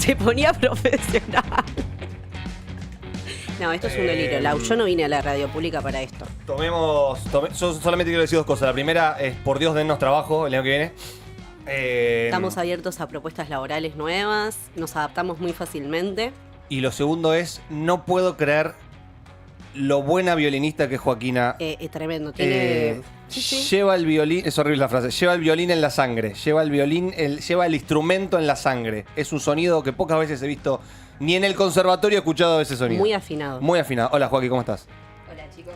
Se ponía profesional. No, esto es un delirio, Lau. Yo no vine a la radio pública para esto. Yo solamente quiero decir dos cosas. La primera es, por Dios, dennos trabajo el año que viene. Estamos abiertos a propuestas laborales nuevas, nos adaptamos muy fácilmente. Y lo segundo es, no puedo creer lo buena violinista que es Joaquina. Tremendo, tiene... Sí. Lleva el violín, es horrible la frase, lleva el violín en la sangre, lleva el instrumento en la sangre. Es un sonido que pocas veces he visto, ni en el conservatorio he escuchado ese sonido. Muy afinado. Muy afinado. Hola, Joaquín, ¿cómo estás? Hola, chicos.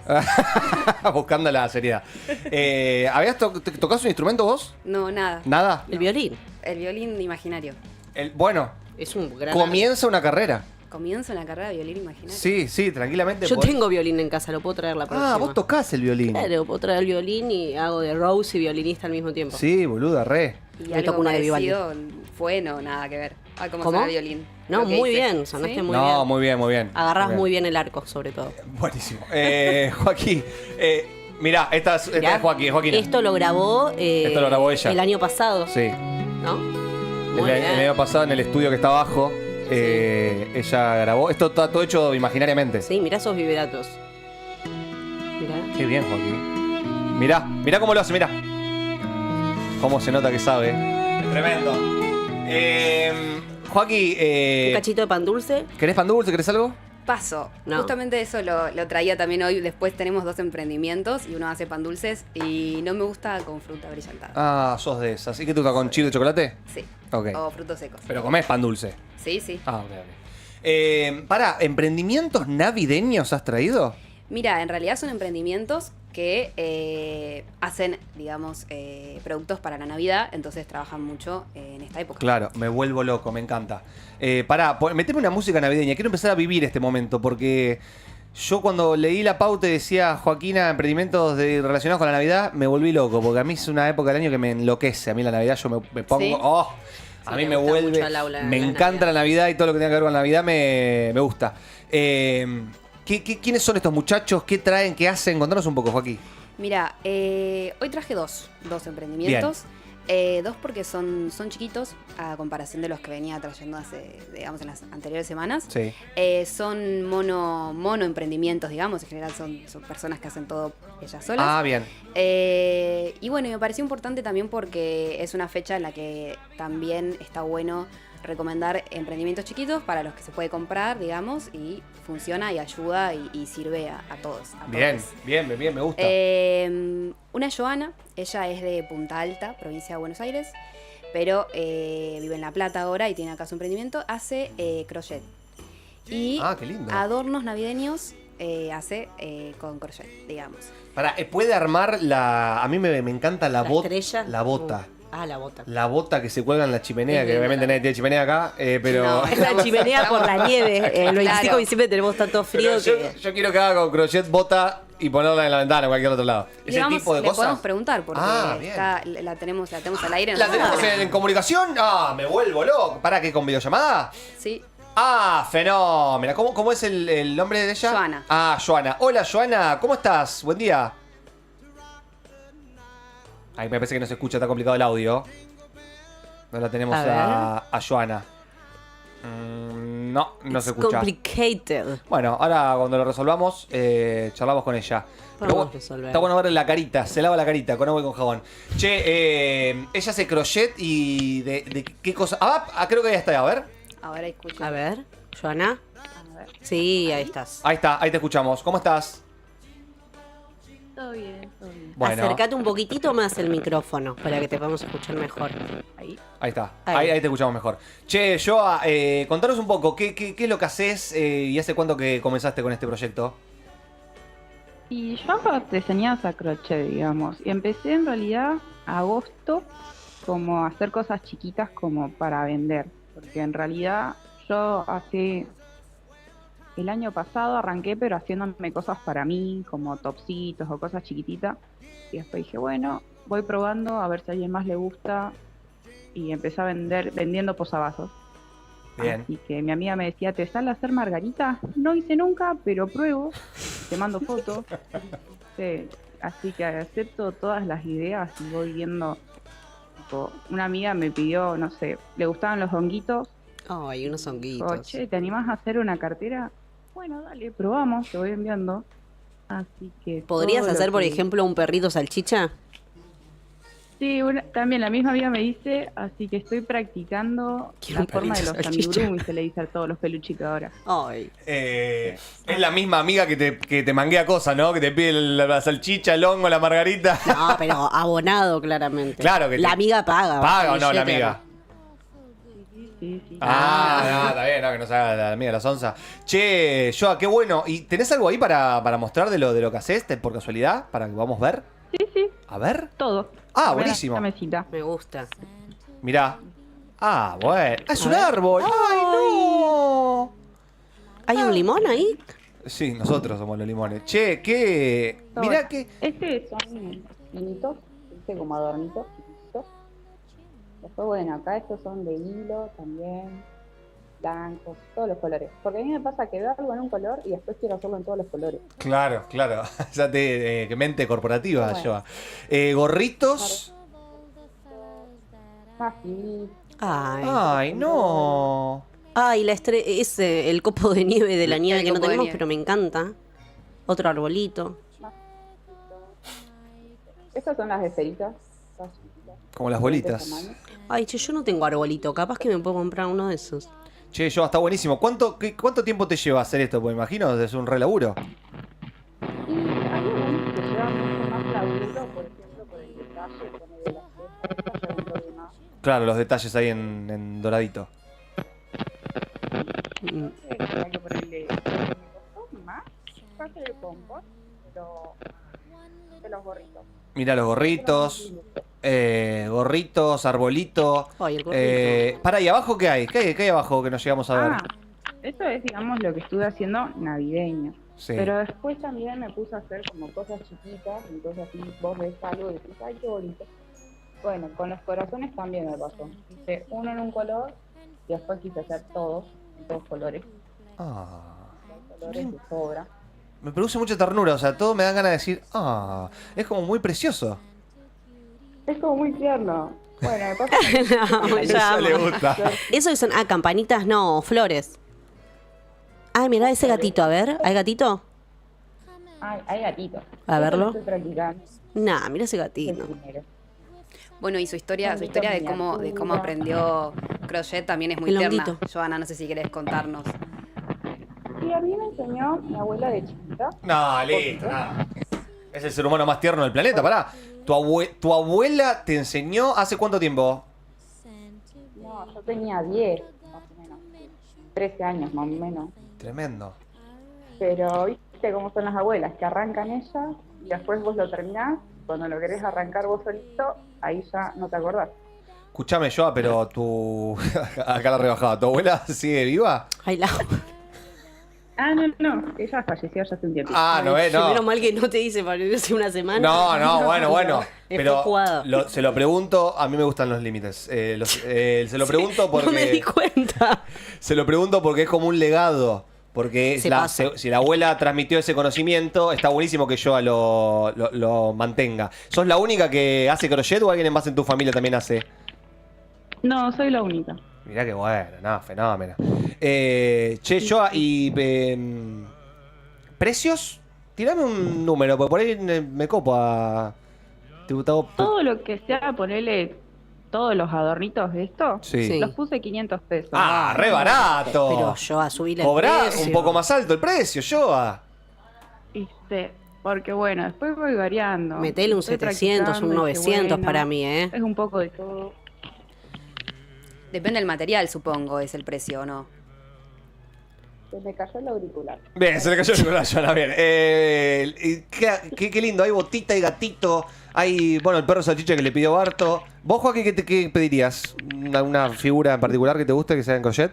Buscando la seriedad. ¿Tocás un instrumento vos? No, nada. ¿Nada? El violín. El violín imaginario. Bueno, Es un gran... comienza una carrera. Comienzo en la carrera de violín imaginario. Sí, tranquilamente. Yo tengo violín en casa, lo puedo traer la próxima. vos tocás el violín. Claro, puedo traer el violín y hago de Rose y violinista al mismo tiempo. Sí, boluda, re. Y Me algo tocó una de parecido fue, no, nada que ver. ¿Cómo suena el violín? No, Lo que muy hice. bien, sonaste ¿Sí? muy bien. No, muy bien. Agarrás muy bien el arco, sobre todo. Buenísimo. Joaquín, mirá, esta es Joaquina. Esto lo grabó... Esto lo grabó ella. El año pasado, Sí. ¿no? El Muy bien. año pasado en el estudio que está abajo, ella grabó. Esto está todo hecho imaginariamente. Sí, mirá esos vibratos. Mirá. Qué bien, Joaquín. Mirá cómo lo hace, mirá. Cómo se nota que sabe. Tremendo. Joaquín, Un cachito de pan dulce. ¿querés pan dulce? ¿Querés algo? Paso. No. Justamente eso lo traía también hoy. Después tenemos 2 emprendimientos y uno hace pan dulces y no me gusta con fruta brillantada. Ah, sos de esas. ¿Y qué te gusta con chile de chocolate? Sí. Ok. O frutos secos. Pero comés pan dulce. Sí. Ah, ok. ¿Emprendimientos navideños has traído? Mira, en realidad son emprendimientos que hacen, digamos, productos para la Navidad, entonces trabajan mucho en esta época. Claro, me vuelvo loco, me encanta. Meteme una música navideña. Quiero empezar a vivir este momento porque yo cuando leí la pauta y decía Joaquina, emprendimientos relacionados con la Navidad, me volví loco porque a mí es una época del año que me enloquece. A mí la Navidad yo me pongo... ¿Sí? ¡Oh! Sí, A mí le me gusta vuelve... mucho al aula Me la encanta la Navidad y todo lo que tenga que ver con la Navidad me gusta. ¿Quiénes son estos muchachos? ¿Qué traen? ¿Qué hacen? Contanos un poco, Joaquín. Mira, hoy traje dos emprendimientos. Dos porque son chiquitos a comparación de los que venía trayendo digamos, en las anteriores semanas. Sí. Son mono emprendimientos, digamos. En general son personas que hacen todo ellas solas. Ah, bien. Y bueno, me pareció importante también porque es una fecha en la que también está bueno recomendar emprendimientos chiquitos para los que se puede comprar, digamos, y funciona y ayuda y sirve a todos. Bien, me gusta. Una Joana, ella es de Punta Alta, provincia de Buenos Aires, pero vive en La Plata ahora y tiene acá su emprendimiento, hace crochet. Y Qué lindo. adornos navideños hace con crochet, digamos. Puede armar a mí me encanta la bota. estrella. La bota. La bota. La bota que se cuelga en la chimenea, Es que linda obviamente la nadie tiene chimenea acá, pero... No, es la chimenea por la nieve. El 25 Claro. de diciembre tenemos tanto frío Pero que... yo quiero que haga con crochet bota y ponerla en la ventana o cualquier otro lado. Ese Digamos, tipo de le cosas. podemos preguntar porque bien. la tenemos al aire. ¿La nosotros. tenemos en comunicación? Me vuelvo loco. ¿Para qué? ¿Con videollamada? Sí. Fenómeno. ¿Cómo es el nombre de ella? Joana. Joana. Hola, Joana. ¿Cómo estás? Buen día. Ay, me parece que no se escucha, está complicado el audio. No la tenemos a Joana. No se escucha. complicated. Bueno, ahora cuando lo resolvamos, charlamos con ella. Podemos resolver. Está bueno verle la carita, se lava la carita con agua y con jabón. Che, ella hace crochet y de qué cosa. Creo que ya está, a ver. Ahora escucha. A ver, Joana. A ver. Sí, ahí estás. Ahí está, ahí te escuchamos. ¿Cómo estás? Todo bien, todo bien. Bueno, Acércate un poquitito más el micrófono para que te podamos escuchar mejor. Ahí. ahí está. Ahí. Ahí te escuchamos mejor. Che, Joa, contanos un poco, ¿qué es lo que haces y hace cuánto que comenzaste con este proyecto? Y yo hago artesanías a crochet, digamos. Y empecé en realidad agosto como a hacer cosas chiquitas como para vender. Porque en realidad yo el año pasado arranqué pero haciéndome cosas para mí, como topsitos o cosas chiquititas. Y después dije, bueno, voy probando a ver si a alguien más le gusta. Y empecé a vendiendo posavasos. Bien. Así que mi amiga me decía, ¿te sale a hacer margarita? No hice nunca, pero pruebo. Te mando fotos. Sí, así que acepto todas las ideas y voy viendo. Tipo, una amiga me pidió, no sé, le gustaban los honguitos Ay, unos Oh, honguitos. che, ¿te animás a hacer una cartera? Bueno, dale, probamos, te voy enviando. Así que... ¿Podrías todo lo hacer, por que- ejemplo, un perrito salchicha? Sí, también la misma amiga me dice, así que estoy practicando Quiero la un forma de perrito los salchicha. amigurumi, se le dice a todos los peluchitos ahora. Ay. Es la misma amiga que te manguea cosas, ¿no? Que te pide la salchicha, el hongo, la margarita. No, pero abonado, claramente. Claro que La te- amiga paga. ¿Paga o no la billete, amiga? Sí. Ah, está bien, no, que no se haga la amiga de la sonza. Che, Joa, qué bueno. ¿Y tenés algo ahí para mostrar de lo que haces, por casualidad? Para que vamos a ver. Sí, A ver. todo. Ah, Ven a buenísimo. esta mesita. Me gusta. Mirá. Ah, bueno. Ah, es un ver. árbol. ¡Ay, no! ¿Hay un limón ahí? Sí, nosotros somos los limones. Che, qué. Mirá que. Este son pinitos, ¿viste? Como adornitos chiquititos. Después, bueno, acá estos son de hilo también, blancos, todos los colores. Porque a mí me pasa que veo algo en un color y después quiero hacerlo en todos los colores. Claro. Ya que mente corporativa, Bueno. Joa. Gorritos. Más finitos. Ay, no. Ay, es el copo de nieve de la nieve El que no copo de tenemos, nieve. pero me encanta. Otro arbolito. Estas son las esferitas. Estas chiquitas, Como las de bolitas. este tamaño. Ay, che, yo no tengo arbolito. Capaz que me puedo comprar uno de esos. Che, Joa, está buenísimo. ¿Cuánto tiempo te lleva hacer esto? Pues me imagino, es un re laburo. Y hay algunos que llevan mucho más laburo, por ejemplo, por el detalle, poner de las cosas, llevan un poco más. Claro, los detalles ahí en doradito. Mm. Hay que ponerle me costó más parte del compost de los gorritos. Mira los gorritos. Gorritos, arbolito. Ay, el gorrito. Para, ¿y abajo qué hay? ¿Qué hay abajo que no llegamos a ver? Esto es, digamos, lo que estuve haciendo navideño. Sí. Pero después también me puse a hacer como cosas chiquitas, entonces así vos ves algo y decís, ay, qué bonito. Bueno, con los corazones también me pasó. Hice uno en un color y después quise hacer todos, en todos colores. Ah, Con colores de sobra. me produce mucha ternura, o sea, todo me da ganas de decir, es como muy precioso. Es como muy tierno. Bueno, me pasa que No, ya Eso le amo. gusta. Eso que son, campanitas, no, flores. Ay, mirá ese gatito, a ver, ¿hay gatito? hay gatitos. A Eso verlo. lo estoy practicando. Nah, mira ese El gatito. primero. Bueno, y su historia de cómo Miniatura. aprendió crochet también es muy El tierna. honguito. Joana, no sé si querés contarnos. Sí, a mí me enseñó mi abuela de chiquita. No, listo, nada. Es el ser humano más tierno del planeta, pará. ¿Tu abuela te enseñó hace cuánto tiempo? No, yo tenía 10, más o menos. 13 años, más o menos. Tremendo. Pero viste cómo son las abuelas, que arrancan ellas y después vos lo terminás. Cuando lo querés arrancar vos solito, ahí ya no te acordás. Escuchame, Joa, pero tu. Acá la rebajada. ¿Tu abuela sigue viva? Ay, la... Ah, no, ella falleció ya hace un tiempo. Ah, no, Menos no. mal que no te dice para vivir hace una semana. No, bueno. Es Pero jugado. se lo pregunto, a mí me gustan los límites. Se lo pregunto porque. No me di cuenta. Se lo pregunto porque es como un legado. Porque Se pasa. si la abuela transmitió ese conocimiento, está buenísimo que Joa lo mantenga. ¿Sos la única que hace crochet o alguien más en tu familia también hace? No, soy la única. Mirá qué bueno, nada, fenómeno. Che, Joa, ¿y precios? Tirame un número, porque por ahí me copo a. Todo lo que sea ponerle todos los adornitos de esto, Sí. Sí. los puse 500 pesos. ¡Ah, re barato! Pero yo a subirle el Cobrá precio. un poco más alto el precio, Joa. Viste, porque bueno, después voy variando. Metele un Estoy 700, un practicando, dije, 900 bueno, para mí, ¿eh? Es un poco de todo. Depende del material, supongo, es el precio, ¿o no? Se me cayó el auricular. Bien, se le cayó el corazón, Joana, bien. Y qué lindo, hay botita, hay gatito, hay, bueno, el perro salchicha que le pidió Barto. ¿Vos, Joaquín, qué pedirías? ¿Una figura en particular que te guste que sea en crochet?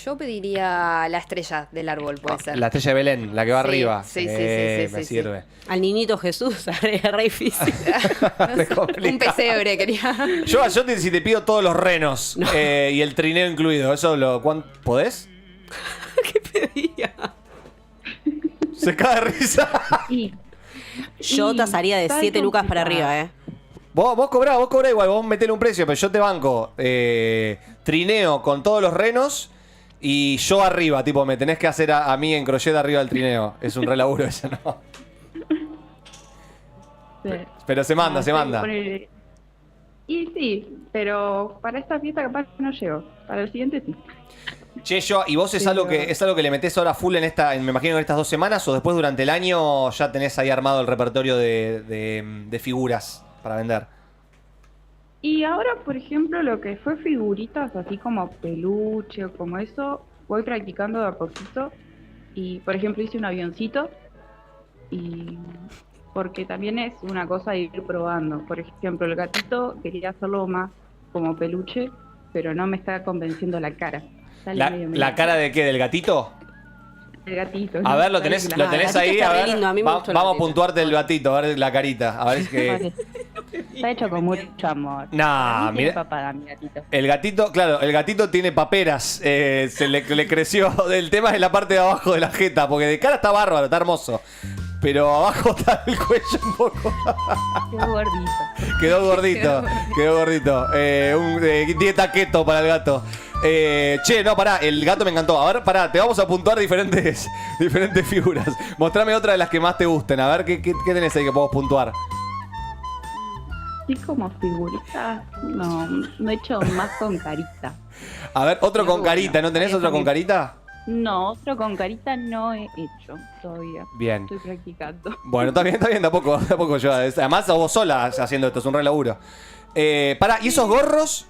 Yo pediría la estrella del árbol, puede ser. La estrella de Belén, la que va Sí, arriba. sí, Me sí, sirve. Al niñito Jesús, re difícil. Un pesebre, quería. Yo si te pido todos los renos y el trineo incluido, ¿podés? ¿Qué pedía? Se cae de risa. Y Yo tasaría de está 7 lucas para complicado. arriba, ¿eh? Vos cobrá igual, vos metele un precio, pero yo te banco. Trineo con todos los renos y yo arriba, tipo, me tenés que hacer a mí en crochet arriba del trineo. Es un re laburo eso, ¿no? Sí. Pero se manda, No, se sí, manda. Y sí, pero para esta fiesta capaz que no llego. Para el siguiente sí. Che, yo, ¿y vos es algo que le metés ahora full me imagino en estas 2 semanas o después durante el año ya tenés ahí armado el repertorio de figuras para vender? Y ahora, por ejemplo, lo que fue figuritas, así como peluche o como eso, voy practicando de a poquito. Y, por ejemplo, hice un avioncito. Y porque también es una cosa de ir probando. Por ejemplo, el gatito quería hacerlo más como peluche, pero no me está convenciendo la cara. Sale medio ¿La cara de qué? ¿Del gatito? El gatito. A ver, lo tenés el gatito ahí. está A re ver, lindo, a mí me gustó el vamos a gatito. puntuarte el gatito, a ver la carita. A ver si que. Está hecho con mucho amor. Nah, A mí tiene mira. papada, mi gatito. El gatito, claro, el gatito tiene paperas. Se le creció. El tema es la parte de abajo de la jeta, porque de cara está bárbaro, está hermoso. Pero abajo está el cuello un poco. Quedó gordito. Quedó gordito. Dieta keto para el gato. Che, no, pará, el gato me encantó. A ver, pará, te vamos a puntuar diferentes figuras. Mostrame otra de las que más te gusten. A ver, ¿qué tenés ahí que podemos puntuar? Así como figuritas, no he hecho más con carita. A ver, otro Pero con carita. bueno, ¿No tenés eso otro con mismo. carita? No, otro con carita no he hecho todavía. Bien. Estoy practicando. Bueno, está bien, tampoco yo. Además, sos vos sola haciendo esto, es un re laburo. Pará, ¿y esos gorros?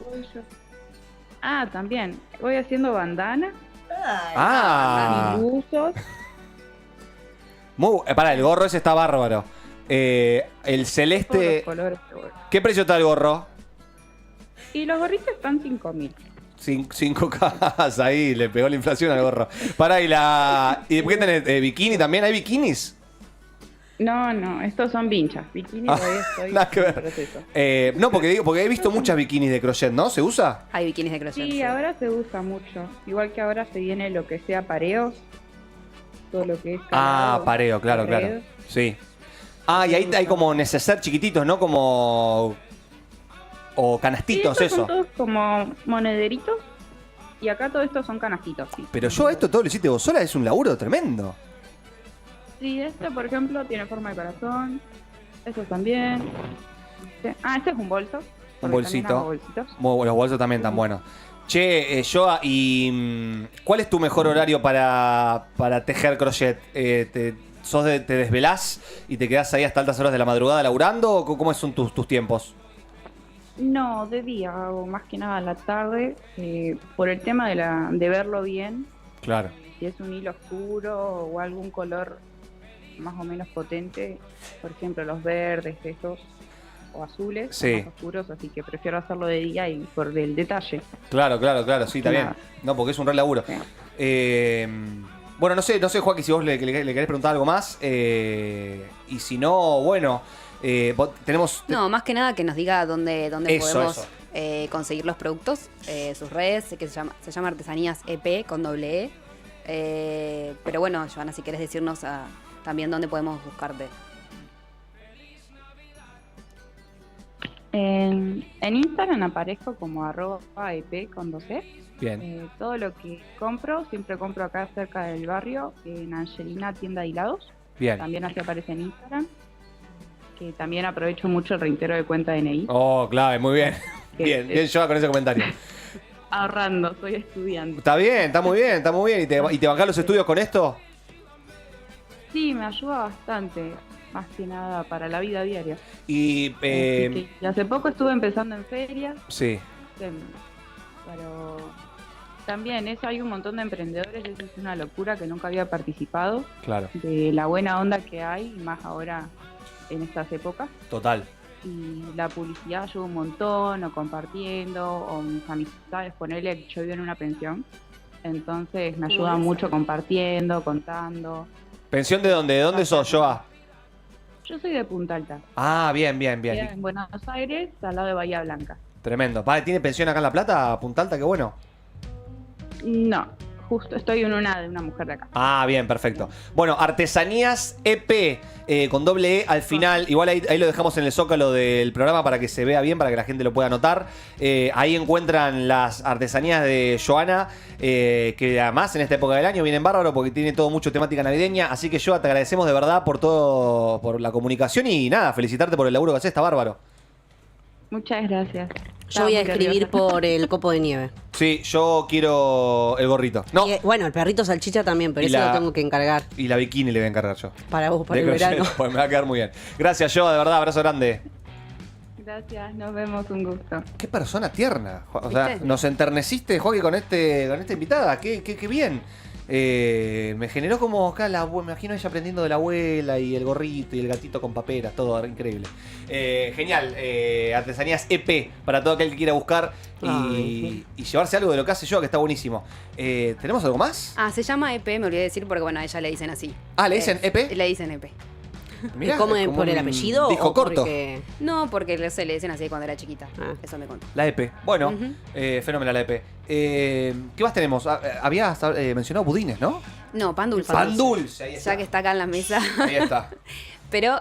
Ah, también. Voy haciendo bandana, Ah, buzos. pará, el gorro ese está bárbaro. El Todos celeste. los colores que voy. ¿Qué precio está el gorro? Y los gorritos están 5.000. 5K, ahí le pegó la inflación al gorro. Pará, ¿y por qué tenés bikini también? ¿Hay bikinis? No, estos son vinchas. Bikini todavía estoy Nada que en ver. proceso. No, porque he visto muchas bikinis de crochet, ¿no? ¿Se usa? Hay bikinis de crochet. Sí, ahora se usa mucho. Igual que ahora se viene lo que sea pareos. Todo lo que es calado, Pareo, claro. pareos. Sí. Y ahí hay como neceser chiquititos, ¿no? Como. O Sí, canastitos, estos son eso. todos como monederitos. Y acá todo esto son canastitos, sí. Pero yo esto todo lo hiciste vos sola, es un laburo tremendo. Sí, este por ejemplo tiene forma de corazón. Estos también. Este es un bolso. porque bolsito. también hago bolsitos. Los bolsos también tan buenos. Che, Joa, ¿y cuál es tu mejor horario para tejer crochet? ¿Te desvelás y te quedás ahí hasta altas horas de la madrugada laburando? ¿O cómo son tus tiempos? No, de día hago más que nada a la tarde. Por el tema de verlo bien. Claro. Si es un hilo oscuro o algún color más o menos potente, por ejemplo los verdes, estos, o azules, son Sí. más oscuros, así que prefiero hacerlo de día y por el detalle. Claro, sí, está bien. Nada. No, porque es un re laburo. Sí. Bueno, no sé, Joaquín, si vos le querés preguntar algo más. Y si no, bueno, tenemos... No, más que nada que nos diga dónde Eso, podemos eso. conseguir los productos, sus redes, que se llama Artesanías EP con doble E. Pero bueno, Joana, si querés decirnos también dónde podemos buscarte. En Instagram aparezco como @ep con 2E. Bien. Todo lo que compro, siempre compro acá cerca del barrio, en Angelina Tienda de Hilados. Bien. También así aparece en Instagram. Que también aprovecho mucho el reintero de cuenta DNI. Oh, clave, muy bien. Que Bien, es- Joa, con ese comentario. Ahorrando, soy estudiante. Está bien, está muy bien. ¿Y te bancás los estudios con esto? Sí, me ayuda bastante, más que nada para la vida diaria. Y, Y hace poco estuve empezando en ferias, sí, pero también hay un montón de emprendedores, eso es una locura que nunca había participado, claro, de la buena onda que hay, y más ahora en estas épocas. total. Y la publicidad ayuda un montón, o compartiendo, o mis amistades, ponerle que yo vivo en una pensión, entonces me ayuda Bueno, mucho compartiendo, contando. ¿Pensión de dónde? ¿De dónde sos, Joa? Yo soy de Punta Alta, Bien. en Buenos Aires, al lado de Bahía Blanca. Tremendo. ¿Tiene pensión acá en La Plata? Punta Alta, qué bueno. No, justo estoy en una de una mujer de acá. Ah, bien, perfecto. Bueno, Artesanías EP con doble E al final. Igual ahí lo dejamos en el zócalo del programa para que se vea bien, para que la gente lo pueda notar. Ahí encuentran las artesanías de Joana, que además en esta época del año vienen bárbaro porque tiene todo mucho temática navideña. Así que Joa, te agradecemos de verdad por todo, por la comunicación y nada, felicitarte por el laburo que haces, está bárbaro. Muchas gracias. Yo voy a Estaba muy escribir nerviosa. por el copo de nieve. Sí, yo quiero el gorrito. No, Y, bueno, el perrito salchicha también, pero Y eso la- lo tengo que encargar y la bikini le voy a encargar yo. para vos, para De el crochet, verano. pues me va a quedar muy bien. Gracias, Joa, de verdad, abrazo grande. Gracias, nos vemos, un gusto. Qué persona tierna. O sea, ¿Viste? nos enterneciste, Joaquín, con esta invitada. Qué bien. Me generó como acá me imagino ella aprendiendo de la abuela y el gorrito y el gatito con paperas, todo increíble. Genial. Artesanías EP para todo aquel que quiera buscar y llevarse algo de lo que hace yo, que está buenísimo. ¿Tenemos algo más? Ah, se llama EP, me olvidé decir porque bueno, a ella le dicen así. Ah, ¿le dicen EP? Le dicen EP. Mirá, ¿Y cómo es como por el un apellido disco o corto. porque- No, porque le dicen así cuando era chiquita. Ah. Eso me contó. La EP. Bueno, Ujú. fenomenal la EP. ¿Qué más tenemos? Habías mencionado budines, ¿no? No, pan dulce. Pan dulce, ahí está. Ya que está acá en la mesa. Ahí está. Pero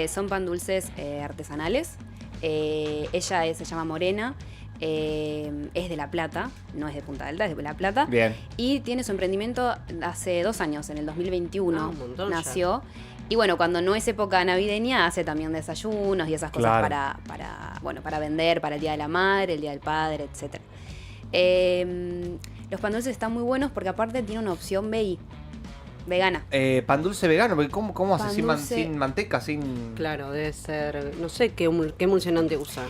son pan dulces artesanales. Ella se llama Morena. Es de La Plata, no es de Punta Delta, es de La Plata. Bien. Y tiene su emprendimiento hace 2 años, en el 2021 Ah, un montón ya. nació. Y bueno, cuando no es época navideña, hace también desayunos y esas cosas Claro. para vender, para el Día de la Madre, el Día del Padre, etc. Los pan dulces están muy buenos porque aparte tiene una opción BI, vegana. Pan dulce vegano, porque ¿cómo hace? Pan Sin, dulce- sin manteca, sin. Claro, debe ser. No sé qué emulsionante usa.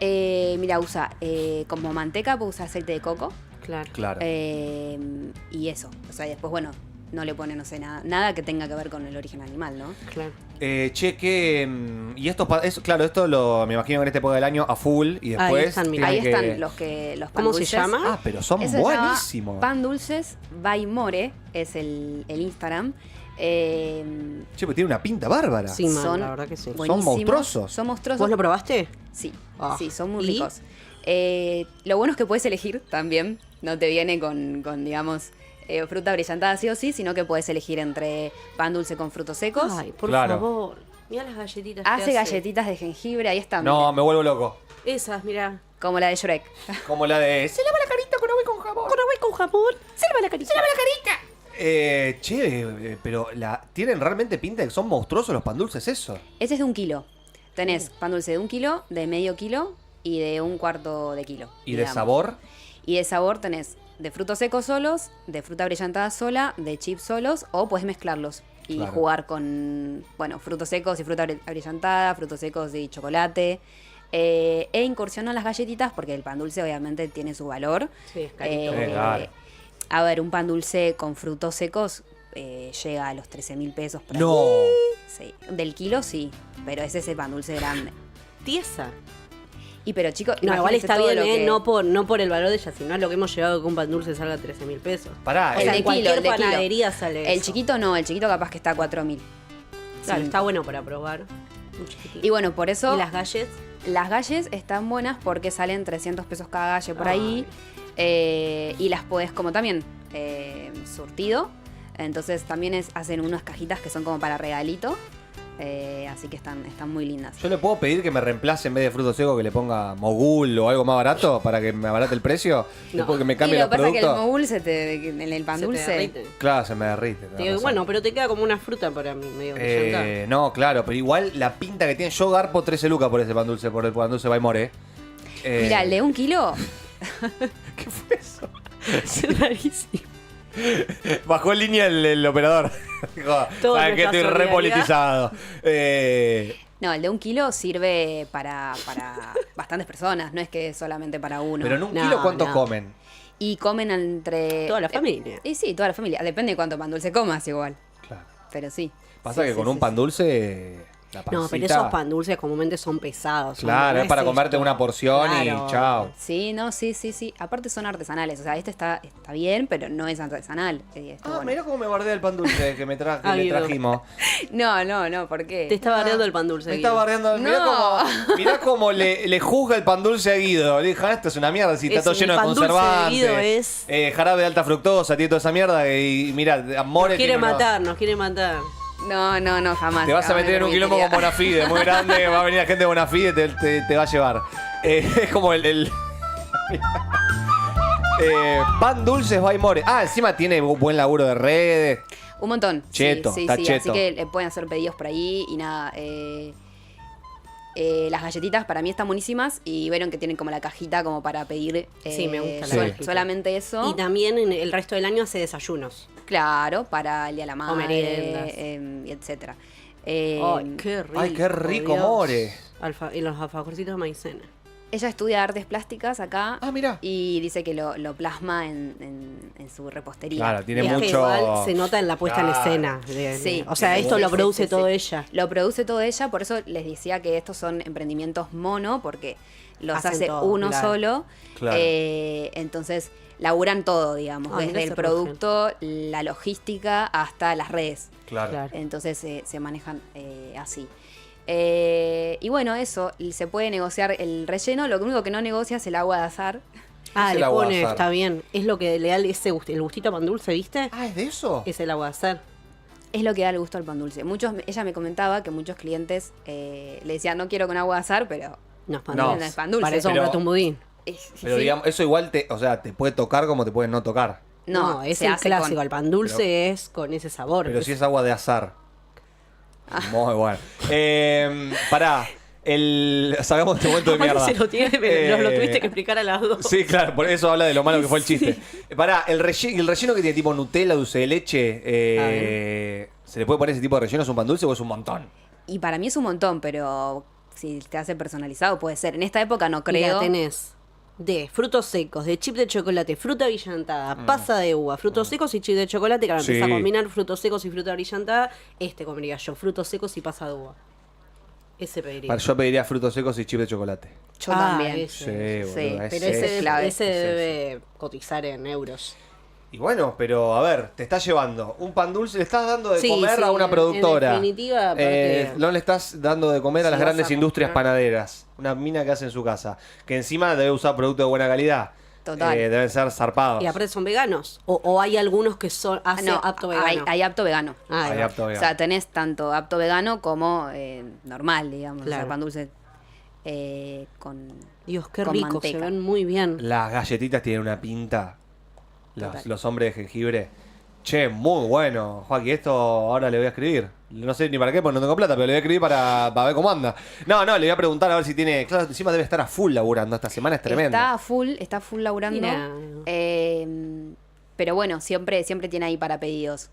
Mira, usa como manteca, puede usar aceite de coco. Claro. Claro. Y eso. O sea, después, bueno, no le pone, no sé, nada que tenga que ver con el origen animal, ¿no? Claro. Che, que. Y estos. Claro, esto me imagino que en esta época del año a full y Ahí después. están, mirá. Ahí tienen que- están los pan ¿Cómo se dulces. llama? Ah, pero son Ese se llama buenísimos. Pan Dulces by More es el Instagram. Che, pues tiene una pinta bárbara. Sí, man, son la verdad que sí. buenísimos. monstruosos. Son monstruosos. ¿Vos lo probaste? Sí, Ah. sí, son muy ¿Y? ricos. Lo bueno es que puedes elegir también. No te viene con digamos, fruta brillantada sí o sí, sino que puedes elegir entre pan dulce con frutos secos. Ay, por Claro. favor. Mira las galletitas. que Hace galletitas de jengibre, ahí está. No, mira, me vuelvo loco. Esas, mira. como la de Shrek. Como la de. Se lava la carita con agua y con jabón. Con agua y con jamón. Salva la carita. Pero tienen realmente pinta de que son monstruosos los pan dulces, eso. Ese es de 1 kilo. Tenés pan dulce de 1 kilo, de medio kilo y de 1/4 de kilo. ¿Y de digamos. sabor? Y de sabor tenés de frutos secos solos, de fruta brillantada sola, de chips solos, o puedes mezclarlos y Claro. jugar con, bueno, frutos secos y fruta brillantada, frutos secos y chocolate. E incursionan las galletitas porque el pan dulce obviamente tiene su valor. Sí, es carito. Claro. A ver, un pan dulce con frutos secos llega a los 13.000 pesos. por ahí. No. Sí. Del kilo sí, pero es ese pan dulce grande. Tiesa. Y pero chicos, No, igual imagínense está todo bien, lo que- no por el valor de ella, sino lo que hemos llegado que un pan dulce salga 13.000 pesos. Pará, O sea, de en cualquier kilo, el de kilo. panadería sale El eso. chiquito no, el chiquito capaz que está a 4.000. Claro, Sí. está bueno para probar. Un chiquitito. Y bueno, por eso ¿Y las galles? las galles están buenas porque salen 300 pesos cada galle por ahí. Y las podés como también surtido. Entonces también hacen unas cajitas que son como para regalito. Así que están muy lindas. ¿Yo le puedo pedir que me reemplace en vez de fruto seco que le ponga mogul o algo más barato para que me abarate el precio? No. Después que me Y cambie lo los que pasa es que el productos. mogul en el pan Se te dulce. derrite. Claro, se me derrite. tenés Te digo, razón. bueno, pero te queda como una fruta para mí, medio brillantada. No, claro, pero igual la pinta que tiene. Yo garpo 13 lucas por ese pan dulce, por el pan dulce by More. Mira, el de 1 kilo. ¿Qué fue eso? Es rarísimo. Bajó en línea el operador. Dijo, Todo ¿sabes que nuestra estoy solidaridad. repolitizado? No, el de 1 kilo sirve para bastantes personas. No es que es solamente para uno. Pero en un No, kilo, ¿cuántos no. comen? Y comen entre. Toda la familia. Y sí, toda la familia. Depende de cuánto pan dulce comas igual. Claro. Pero sí. Pasa Sí, que sí, con un sí, pan sí. dulce. La No, pero pancita. esos pan dulces comúnmente son pesados. Claro, es para comerte una porción Claro. y chao. Sí, no, sí. Aparte son artesanales. O sea, este está bien, pero no es artesanal. Está bueno. Mirá cómo me bardea el pan dulce que Ah, le Guido. trajimos. No, ¿por qué? Te está bardeando el pan dulce. Me está Guido. bardeando. No. Mirá cómo le juzga el pan dulce a Guido. Le dije, esto es una mierda, si está Es todo el lleno de pan dulce de conservantes. Guido es- Jarabe de alta fructosa, tiene toda esa mierda. Y mirá, Amore Nos quiere tiene unos- matar, nos quiere matar. No, jamás. Te vas a jamás meter en me un quilombo con permitiría. Bonafide, muy grande, va a venir la gente de Bonafide, te va a llevar. Es como el pan dulces by More. Encima tiene buen laburo de redes. Un montón. Cheto, sí, está Así cheto. que pueden hacer pedidos por ahí y nada. Las galletitas para mí están buenísimas y vieron que tienen como la cajita como para pedir. Sí, me gusta la Sí. cajita. Solamente eso. Y también en el resto del año hace desayunos. Claro, para el día de la madre, meriendas. y etcétera. Ay, qué rico. Ay, qué rico, Dios. More. Y los alfajorcitos de maicena. Ella estudia artes plásticas acá. Mirá. Y dice que lo plasma en su repostería. Claro, tiene Es que mucho. igual se nota en la puesta Claro. en escena. Sí. O sea, Sí, esto sí, lo sí, produce sí, todo sí. ella. Lo produce todo ella, por eso les decía que estos son emprendimientos mono, porque los Hacen hace todo, uno claro. solo. Claro. Entonces, laburan todo, digamos, Ah, mira desde el ese producto, la logística, hasta las redes. Claro. Claro. Entonces se manejan así. Y bueno, eso, se puede negociar el relleno, lo único que no negocia es el agua de azar. Ah, Es el le agua pone, azar. está bien. Es lo que le da ese el gustito a pan dulce, ¿viste? ¿Es de eso? Es el agua de azar. Es lo que da el gusto al pan dulce. Ella me comentaba que muchos clientes le decían, no quiero con agua de azar, pero No es pan No. dulce. no es pan dulce. Para eso Pero- comprate un budín. Pero sí. digamos, eso igual o sea, te puede tocar como te puede no tocar. No, es se el hace clásico. con- El pan dulce es con ese sabor. Pero si es agua de azar. Muy bueno. Pará. Sacamos este momento de Capaz que mierda. se lo tiene, pero lo tuviste que explicar a las dos. Sí, claro, por eso habla de lo malo que fue el chiste. Pará, el relleno que tiene tipo Nutella, dulce de leche, ¿se le puede poner ese tipo de relleno? ¿Es un pan dulce o es un montón? Y para mí es un montón, pero si te hace personalizado puede ser. En esta época no Mira, creo. tenés de frutos secos, de chip de chocolate, fruta brillantada, pasa de uva, frutos secos y chip de chocolate. Claro, Sí. empezás a combinar frutos secos y fruta brillantada. Comería yo, frutos secos y pasa de uva. Ese pediría. Yo pediría frutos secos y chip de chocolate. Yo también. ese. Sí, boludo, Pero ese ese, es clave. ese debe cotizar en euros. Y bueno, pero a ver, te estás llevando un pan dulce, le estás dando de Sí, comer sí, a una en productora. definitiva, aparte- No le estás dando de comer a las Si vas grandes a industrias comprar- panaderas. Una mina que hace en su casa. Que encima debe usar productos de buena calidad. Total. Deben ser zarpados. Y aparte son veganos. O hay algunos que son hace No, apto vegano. hay apto vegano. Ah, ahí Hay va. apto O vegano. sea, tenés tanto apto vegano como normal, digamos. O Claro. sea, pan dulce con. Dios, qué con rico, manteca. se ven muy bien. Las galletitas tienen una pinta. Total. Los hombres de jengibre. Che, muy bueno. Joaquín, esto ahora le voy a escribir. No sé ni para qué, porque no tengo plata, pero le voy a escribir para ver cómo anda. No, le voy a preguntar a ver si tiene. Claro, encima debe estar a full laburando. Esta semana es tremendo. Está full laburando. Mira. Pero bueno, siempre tiene ahí para pedidos.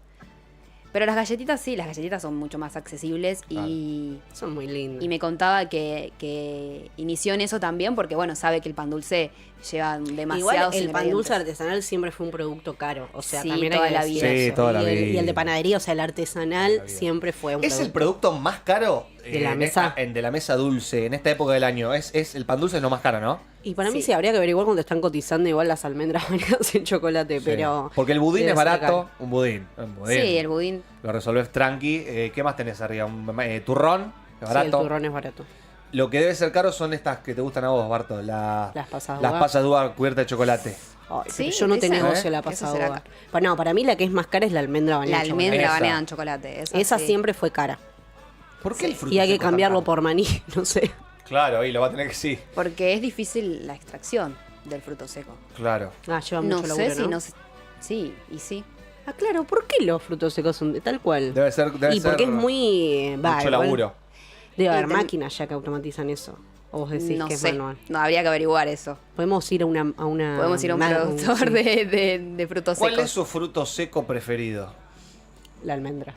Pero las galletitas sí, las galletitas son mucho más accesibles y Son muy lindos. me contaba que inició en eso también porque, bueno, sabe que el pan dulce lleva demasiados Igual el pan ingredientes. dulce artesanal siempre fue un producto caro. O sea, Sí, también toda hay que la decir vida. Sí, eso. toda la y vida. el de panadería, o sea, el artesanal vida. siempre fue un ¿Es el producto. producto más caro De la mesa. de la mesa dulce en esta época del año? Es el pan dulce es lo más caro, ¿no? Y para mí Sí. sí habría que averiguar cuando están cotizando igual las almendras bañadas en chocolate, pero... Porque el budín debe es ser barato. caro. Un budín. Sí, el budín. Lo resolves tranqui. ¿Qué más tenés arriba? Un turrón. Es Sí, barato. el turrón es barato. Lo que debe ser caro son estas que te gustan a vos, Barto. Las pasas Las de uva. pasas de uva cubiertas de chocolate. Ay, Sí, pero yo no te esa, negocio la Esa pasada será uva. cara. No, para mí la que es más cara es la almendra La bañada en chocolate. almendra Esa. bañada en chocolate. Esa sí. siempre fue cara. ¿Por qué el fruto Y hay que seco tan cambiarlo caro? por maní, no sé. Claro, ahí lo va a tener que sí. Porque es difícil la extracción del fruto seco. Claro. Ah, lleva No mucho sé laburo, si ¿no? no sé. Sí, y sí. Ah, claro, ¿por qué los frutos secos son de tal cual? Debe ser. Y porque es muy... mucho igual laburo. Debe haber Y ten- máquinas ya que automatizan eso. O vos decís No que es sé. manual. No, habría que averiguar eso. Podemos ir a una... Podemos ir a un ma- productor sí, de frutos ¿Cuál secos. es su fruto seco preferido? La almendra.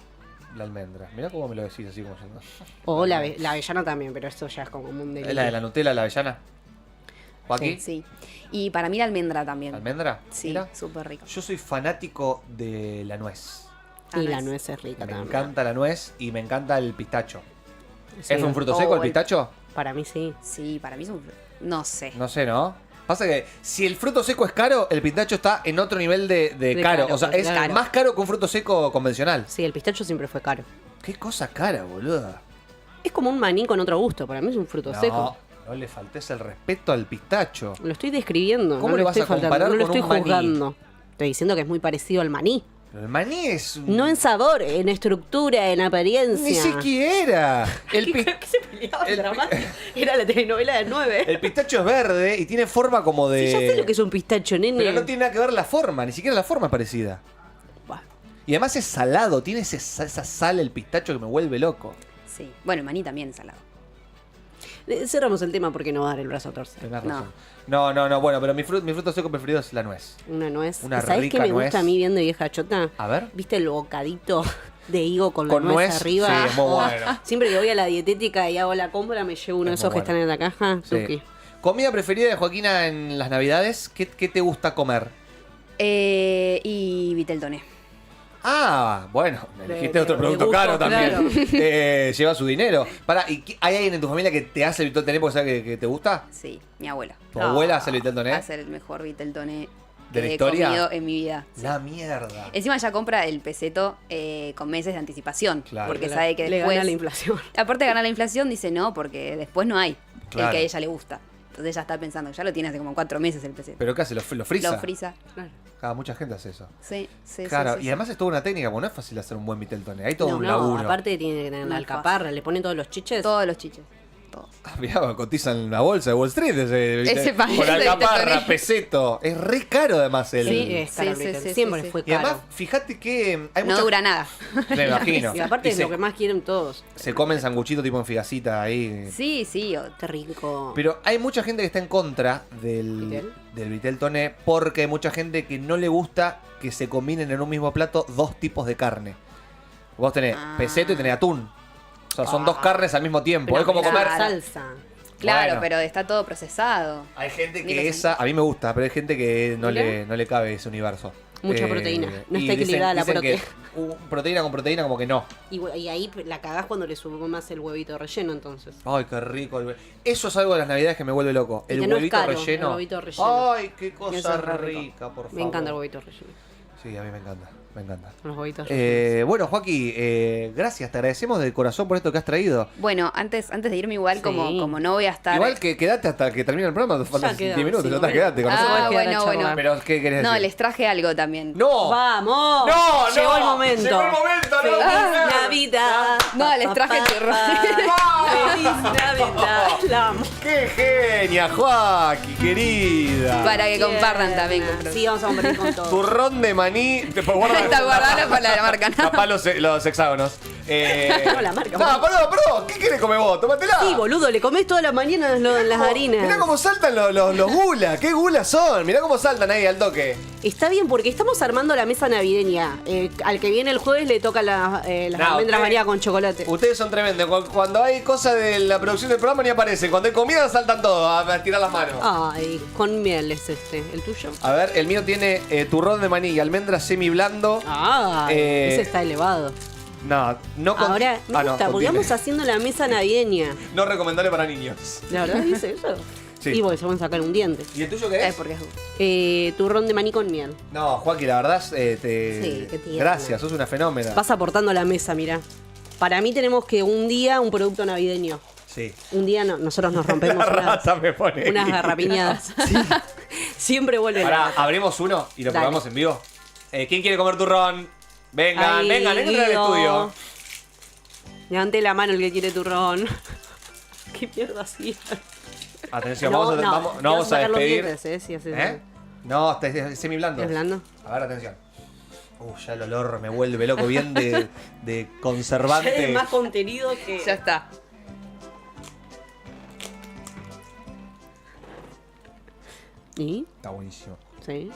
La almendra. Mirá cómo me lo decís así como yendo. O la avellana también, pero esto ya es como un ¿Es la de la Nutella, la avellana? ¿Joaquín? Sí. Y para mí la almendra también. ¿Almendra? Sí, Mira. súper rico. Yo soy fanático de la nuez. Y la nuez es rica Me también. encanta la nuez y me encanta el pistacho. Sí. ¿Es un fruto seco el pistacho? Para mí sí. Sí, para mí es un... No sé. No sé, ¿no? Pasa que si el fruto seco es caro, el pistacho está en otro nivel de caro. caro, O sea, es claro. más caro que un fruto seco convencional. Sí, el pistacho siempre fue caro. Qué cosa cara, boluda. Es como un maní con otro gusto. Para mí es un fruto seco. No le faltes el respeto al pistacho. Lo estoy describiendo. ¿Cómo no le lo vas estoy a comparar no lo con estoy un maní? juzgando. Estoy diciendo que es muy parecido al maní. Pero el maní es... un- No en sabor, en estructura, en apariencia. Ni siquiera. El, ¿Qué se peleaba el- dramático? Era la telenovela de 9. el pistacho es verde y tiene forma como de... Sí, ya sé lo que es un pistacho, nene. Pero no tiene nada que ver la forma, ni siquiera la forma es parecida. Buah. Y además es salado, tiene esa sal el pistacho que me vuelve loco. Sí. Bueno, el maní también es salado. Cerramos el tema porque no va a dar el brazo a torcer. Tenés No. razón. No, bueno, pero mi fruto seco preferido es la nuez. Una nuez. Una ¿Sabés rica qué me nuez. gusta a mí bien de vieja chota? A ver. ¿Viste el bocadito de higo con la Con nuez, arriba? sí, es muy bueno. Siempre que voy a la dietética y hago la compra, me llevo uno de Es esos muy que están en la caja. Sí. Tuki. ¿Comida preferida de Joaquina en las navidades? ¿Qué te gusta comer? Y vitel toné. Ah, bueno, me dijiste otro de producto gusto, caro también. claro. Lleva su dinero. ¿Hay alguien en tu familia que te hace el vitel toné porque sabe que te gusta? Sí, mi abuela. ¿Tu abuela hace el vitel toné? Va a ser el mejor vitel toné ¿De la que he historia? comido en mi vida. Sí. La mierda. Encima ya compra el peseto con meses de anticipación. Claro. Porque Le- sabe que le después... gana la inflación. Aparte de ganar la inflación, dice no, porque después no hay Claro. el que a ella le gusta. Entonces ella está pensando, ya lo tiene hace como 4 meses el peseto. ¿Pero qué hace? ¿Lo frisa? Lo frisa. Claro. Ah, mucha gente hace eso. Sí, sí, Claro, sí, sí, y además es toda una técnica, porque no es fácil hacer un buen vitel toné. Hay todo No, un no, laburo. aparte tiene que tener la No es alcaparra, le pone todos los chiches. Todos los chiches. Todos. Ah, mirá, cotizan en la bolsa de Wall Street Ese paquete con de vitel alcaparra, toné. peseto. Es re caro además el... Sí, es caro el Sí, vitel. sí, sí, Siempre sí, sí. fue Y caro. además, fíjate que hay No mucha... dura nada. Me imagino. Y aparte es se, lo que más quieren todos. se comen sanguchito tipo en figacita ahí. Sí, sí. Qué rico. Pero hay mucha gente que está en contra ¿Vitel? del vitel toné porque hay mucha gente que no le gusta que se combinen en un mismo plato dos tipos de carne. Vos tenés Ah. peseto y tenés atún. O sea, son dos carnes al mismo tiempo. Pero es como mirá, comer... salsa. Claro, Bueno. pero está todo procesado. Hay gente Mira, que esa... A mí me gusta, pero hay gente que no Mirá. le cabe ese universo. Mucha proteína. No y está equilibrada la dicen que, proteína. proteína con proteína como que no. Y ahí la cagás cuando le subo más el huevito relleno, entonces. Ay, qué rico. Eso es algo de las navidades que me vuelve loco. Y El que no es huevito caro, relleno. el huevito relleno. Ay, qué Eso cosa es re rico. rica, por favor. Me encanta el huevito relleno. Sí, a mí me encanta. Me encanta. Los huevitos rellenos. Bueno, Joaquín, gracias. Te agradecemos de corazón por esto que has traído. Bueno, antes de irme igual, Sí. como no voy a estar... Igual que quedate hasta que termine el programa. Te faltan 10 quedan minutos. Ya 5 está, quedate con minutos. nosotros. Ah, Quedar a bueno, charlar. bueno. Pero, ¿qué querés No, decir? les traje algo también. ¡No! ¡Vamos! ¡No, no! Llegó el momento. Llegó el momento, no, ¡Feliz no, no. Navidad! No, les traje turrón. ¡Feliz Navidad! La amo. ¡Qué genia, Joaquín, querida! Para que compartan también. con Sí, vamos a compartir con todo. Turrón de maní. Te puedo guardar. Está guardado para la marca, ¿no? Tapá los hexágonos. No, la marca, No, vos. perdón. ¿Qué querés comer vos? Tómatela. Sí, boludo, le comés toda la mañana las harinas. Mirá cómo saltan los gulas. ¿Qué gulas son? Mirá cómo saltan ahí al toque. Está bien, porque estamos armando la mesa navideña. Al que viene el jueves le toca las No, almendras usted- María con chocolate. Ustedes son tremendos. Cuando hay cosas de la producción del programa ni aparecen. Cuando hay comida saltan todos a tirar las manos. Ay, con miel es este. ¿El tuyo? A ver, el mío tiene turrón de maní y almendras semi blando. Ah, ese está elevado. No con... Ahora, me Ah, no, gusta, porque contiene. vamos haciendo la mesa navideña. No recomendable para niños. ¿La verdad dice eso? Sí. Y porque se van a sacar un diente. ¿Y el tuyo qué es? Porque es... Turrón de maní con miel. No, Joaquín, la verdad, Sí, qué tierno. gracias, sos una fenómena. Vas aportando la mesa, mirá. Para mí tenemos que un día un producto navideño. Sí. Un día nosotros nos rompemos La raza me pone unas equilibrada. garrapiñadas. Siempre vuelve la Ahora, raza. abrimos uno y lo Dale. probamos en vivo. ¿Quién quiere comer turrón? Vengan, Ahí, vengan, entren al Guido. estudio. Levante la mano el que quiere turrón. ¿Qué mierda hacía? Atención, vamos a sacar los despedir. dientes, si haces ¿Eh? No, es semi blando. ¿Es blando? A ver, atención. Ya el olor me vuelve loco, bien de conservante. Es más contenido que... Ya está. ¿Y? Está buenísimo. Sí.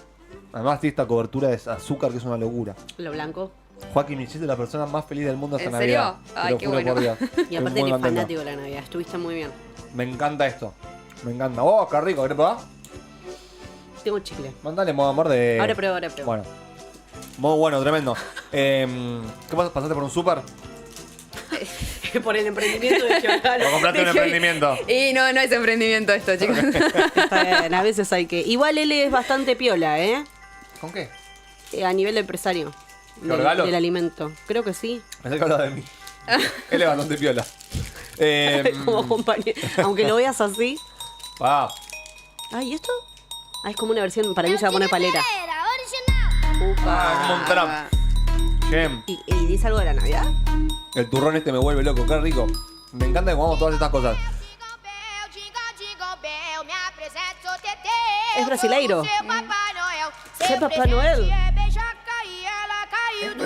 Además tiene esta cobertura de azúcar que es una locura. Lo blanco. Joaquín, me hiciste la persona más feliz del mundo esta ¿En serio? Navidad. Te Ay, lo qué juro bueno. por Dios. Y Estoy aparte muy eres contento. fanático de la Navidad. Estuviste muy bien. Me encanta esto. Me encanta. Oh, qué rico. ¿Querés probar? Tengo chicle. Mándale modo amor de... Ahora pruebo, ahora pruebo. Bueno. Muy bueno, tremendo. ¿Qué pasa? ¿Pasaste por un súper? Por el emprendimiento de Giordano. O compraste un emprendimiento. Y no es emprendimiento esto, chicos. Está bien, a veces hay que... Igual él es bastante piola, ¿eh? ¿Con qué? A nivel de empresario. ¿Giordano? Del alimento. Creo que sí. Pensé que hablaba de mí. Él es bastante piola. Como compañero. Aunque lo veas así. Ah, Ay, ¿y esto? Ah, es como una versión, para mí se va a poner palera. como un Trump. Che, ¿Y dice algo de la Navidad? el turrón este me vuelve loco, qué rico. Me encanta que comamos todas estas cosas. Es brasileiro. ¿Qué Papá Noel?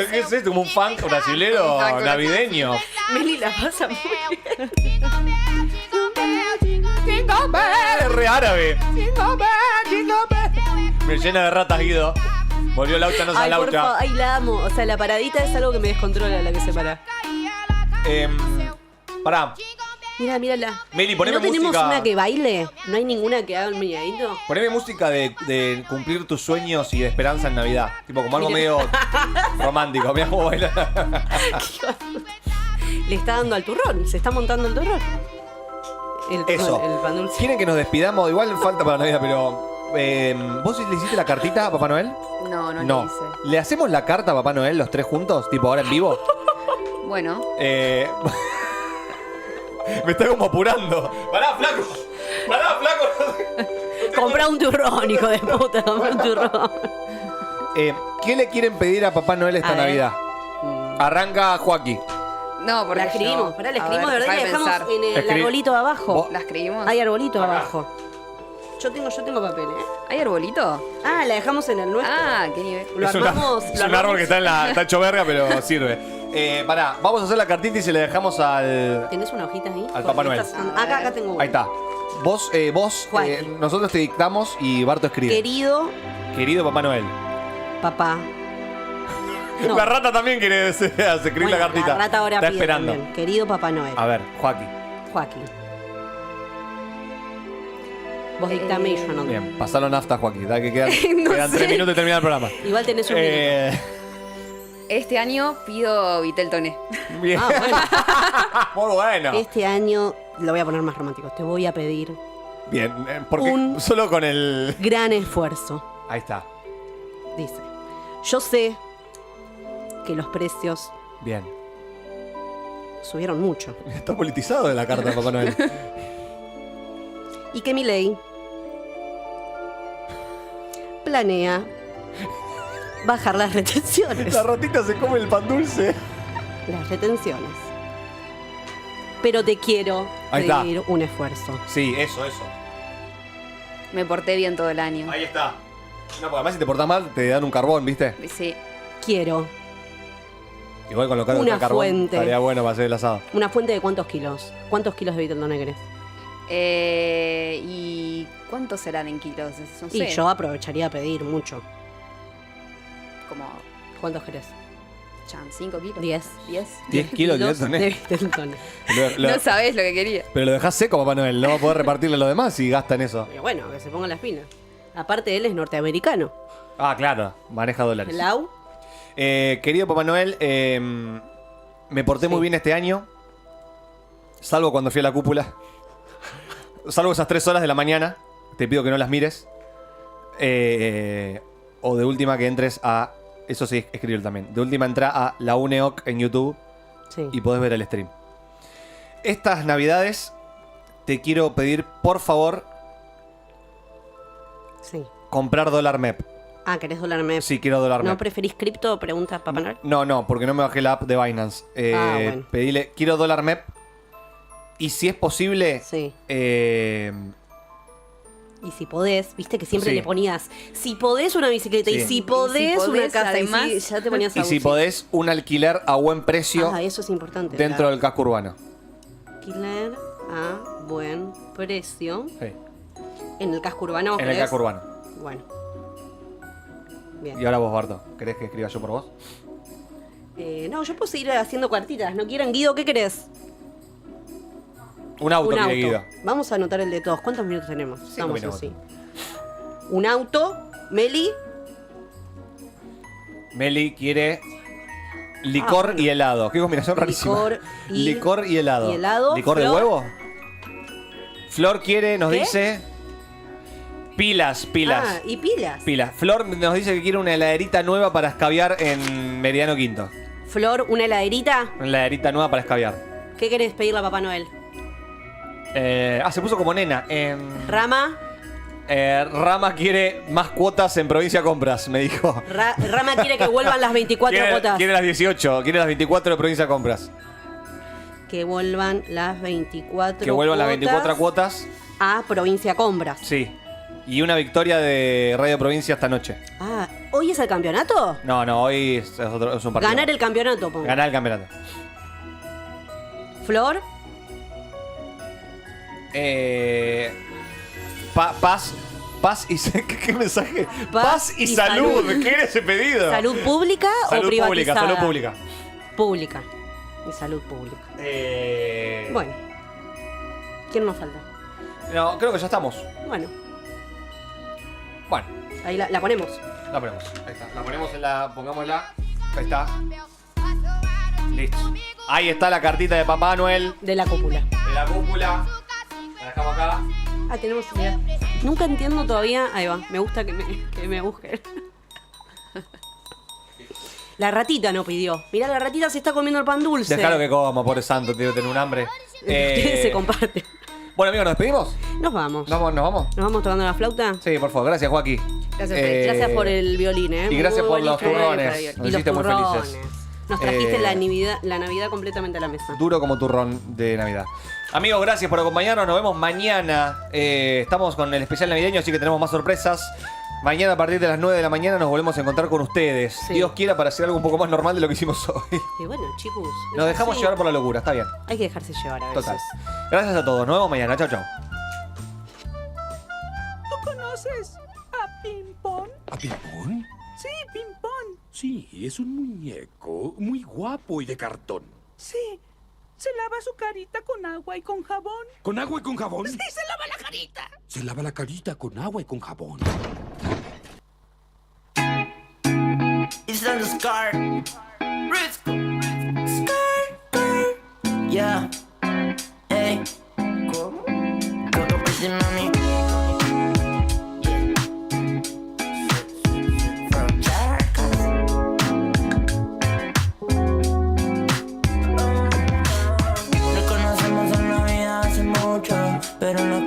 ¿Qué es esto? ¿Como un funk brasilero navideño? Meli la pasa muy Es re árabe. Me llena de ratas, Guido. Volvió Laucha, no Ay, sea por favor, Laucha. ay, la amo. O sea, la paradita es algo que me descontrola, la que se para. Pará, Mírala. Meli, poneme ¿No tenemos música. una que baile? ¿No hay ninguna que haga un meñadito? Poneme música de cumplir tus sueños y de esperanza en Navidad. Tipo, como algo medio romántico. Mirá cómo baila. Le está dando al turrón, se está montando el turrón. El turrón, Eso. el pan dulce. ¿Quieren que nos despidamos? Igual falta para Navidad, pero... ¿Vos le hiciste la cartita a Papá Noel? No lo No. hice. ¿Le hacemos la carta a Papá Noel los tres juntos? Tipo, ahora en vivo. Bueno, Me está como apurando. ¡Pará, flaco! ¡Pará, flaco! Compra un turrón, hijo de puta, compra un turrón. ¿Qué le quieren pedir a Papá Noel esta A ver. Navidad? Arranca Joaquín. no, porque La escribimos, yo- pará, la a escribimos de ver, verdad y la déjame dejamos pensar. en el Escribí. arbolito abajo. Vos- ¿La escribimos? Hay arbolito Acá. abajo. Yo tengo papel, ¿eh? ¿Hay arbolito? Ah, la dejamos en el nuestro. Ah, qué nivel. Lo armamos. Es lo un árbol armamos. que está hecho verga, pero sirve. Pará, vamos a hacer la cartita y se la dejamos al... ¿Tenés una hojita ahí? Al Papá Noel. Acá tengo una. Ahí está. Vos, Joaquín. nosotros te dictamos y Barto escribe. Querido Querido Papá Noel. papá. No. La rata también quiere escribir Bueno, la cartita. La rata ahora está pide esperando. también. Querido Papá Noel. A ver, Joaquín. Joaquín. Vos dictame y yo anoto. Bien, pasalo nafta, Joaquín. Da que quedan, No quedan 3 sé. minutos y termina el programa. Igual tenés un minuto. Este año pido Vitel Toné. Bien. Ah, bueno. Muy bueno. Este año lo voy a poner más romántico. Te voy a pedir Bien, porque Un- solo con el... gran esfuerzo. Ahí está. Dice. Yo sé que los precios Bien. subieron mucho. Está politizado de la carta de Papá Noel. Y que mi ley planea bajar las retenciones. La ratita se come el pan dulce. Las retenciones. Pero te quiero Ahí está. pedir un esfuerzo. Sí, eso. Me porté bien todo el año. Ahí está. No, porque además si te portás mal te dan un carbón, ¿viste? Sí. Quiero Igual con lo caro que Una está el carbón, fuente. estaría bueno para hacer el asado. una fuente de ¿cuántos kilos? ¿Cuántos kilos de Viteltoné querés? ¿Y cuántos serán en kilos? No sé. Y yo aprovecharía a pedir mucho. Como, ¿Cuántos querés? chan, 5 kilos. 10. 10. 10 kilos de Viteltoné. de Viteltoné. Lo- No sabés lo que quería. pero lo dejás seco, Papá Noel. No va a poder repartirle a los demás si gastan eso. Pero bueno, que se pongan las pilas. Aparte, él es norteamericano. Ah, claro. Maneja dólares. Lau, Querido Papá Noel, me porté muy bien este año. Salvo cuando fui a la cúpula. Salvo esas 3 horas de la mañana. Te pido que no las mires. O de última que entres a... Eso sí, escribir también. De última entra a la UNEOC en YouTube sí. y podés ver el stream. Estas navidades te quiero pedir, por favor, Sí. comprar dólar MEP. Ah, ¿querés dólar MEP? Sí, quiero dólar ¿No MEP. preferís cripto? Pregunta Papá Noel. No, porque no me bajé la app de Binance. Bueno. Pedile, quiero dólar MEP. Y si es posible, Sí. Y si podés, viste que siempre Sí. le ponías, si podés una bicicleta Sí. y si podés, una podés, casa, además. y si ya te ponías y si podés, un alquiler a buen precio Ah, eso es importante. dentro del casco urbano. Alquiler a buen precio Sí, en el casco urbano. en el ¿querés? casco urbano. Bueno. Bien. Y ahora vos, Barto, ¿querés que escriba yo por vos? No, yo puedo seguir haciendo cartitas. ¿No quieren, Guido? ¿Qué querés? Un auto, Un quiere Guido. Vamos a anotar el de todos. ¿Cuántos minutos tenemos? 5 Estamos minutos. así. Un auto. Meli. Meli quiere Licor y helado. Qué combinación rarísima. Licor y helado. ¿Y helado? ¿Licor de Flor. huevo? Flor quiere, nos ¿Qué? dice... Pilas. Ah, y pilas. Flor nos dice que quiere una heladerita nueva para escabiar en Meridiano Quinto. Flor, una heladerita. Una heladerita nueva para escabiar. ¿Qué querés pedirle a Papá Noel? Se puso como nena. Rama. Rama quiere más cuotas en Provincia Compras, me dijo. Rama quiere que vuelvan las 24 cuotas. Quiere las 18, quiere las 24 de Provincia Compras. Que vuelvan las 24 Que vuelvan las cuotas 24 cuotas. a Provincia Compras. Sí. Y una victoria de Radio Provincia esta noche. Ah, ¿hoy es el campeonato? No, hoy es un partido. Ganar el campeonato, pongo. Ganar el campeonato. Flor. Paz y... ¿Qué mensaje? Paz y y salud. salud. ¿Qué era ese pedido? ¿Salud pública Salud o privatizada? pública, salud pública. Pública. Y salud pública. Bueno. ¿Quién nos falta? No, creo que ya estamos. Bueno, Bueno, ahí la ponemos. la ponemos. Ahí está. La ponemos en la... Pongámosla. Ahí está. Listo. Ahí está la cartita de Papá Noel. De la cúpula. De la cúpula. La dejamos acá. Ah, tenemos idea. Nunca entiendo todavía. Ahí va. Me gusta que me busquen. La ratita no pidió. Mirá, la ratita se está comiendo el pan dulce. Déjalo que coma, pobre santo, tío, tener un hambre. Se comparte. Bueno, amigos, ¿nos despedimos? Nos vamos. ¿Nos vamos? ¿Nos vamos tocando la flauta? Sí, por favor. Gracias, Joaquín. Gracias a ustedes. Gracias por el violín, Y gracias Muy por los bonito. turrones. Nos Y los hiciste muy turrones. felices. Nos trajiste Eh, la Navidad completamente a la mesa. Duro como turrón de Navidad. Amigos, gracias por acompañarnos. Nos vemos mañana. Estamos con el especial navideño, así que tenemos más sorpresas. Mañana a partir de las 9 de la mañana nos volvemos a encontrar con ustedes. Sí. Dios quiera, para hacer algo un poco más normal de lo que hicimos hoy. Y bueno, chicos. Nos dejamos sí. llevar por la locura, está bien. Hay que dejarse llevar a veces. Total. Gracias a todos. Nos vemos mañana. Chao, chao. ¿Tú conoces a Pimpón? ¿A Pimpón? Sí, Pimpón. Sí, es un muñeco muy guapo y de cartón. Sí. Se lava su carita con agua y con jabón. ¿Con agua y con jabón? Sí, se lava la carita. Se lava la carita con agua y con jabón. It's on the scar. Risco. Scar. Yeah. Hey. ¿Cómo? ¿Cómo dice mami? From Charcas. Nos conocemos en la vida hace mucho, pero no